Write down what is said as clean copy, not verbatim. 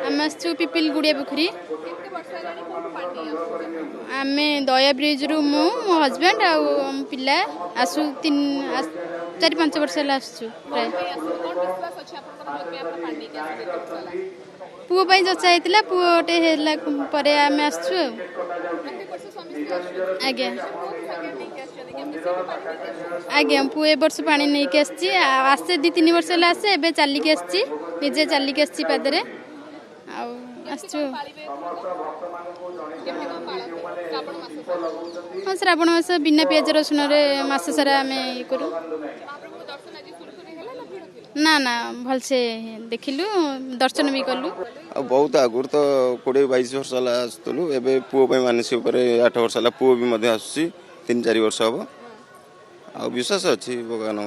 आम आसु पिपिल गुड़िया पोखरी आम दया ब्रिज रु मो हजबैंड आ पिला आसु 4-5 वर्ष आसु प्राय पुओ जचा होता पुओटे आम आसु आज्ञा आज्ञा पु ए वर्ष पानी नहीं आसे 2-3 वर्ष आसे एबे चलिक निजे चलिक पादरे हाँ श्रावण मास बिना पियाज रसुन मास सारा आम ये करूँ ना ना भलसे देखिलु दर्शन भी कलु बहुत आगुर तो 20-22 वर्ष आसलु एबे पुओ मानसी 8 वर्ष पुओ भी आसुची 3-4 वर्ष हम आ विश्वास अच्छी भगवान।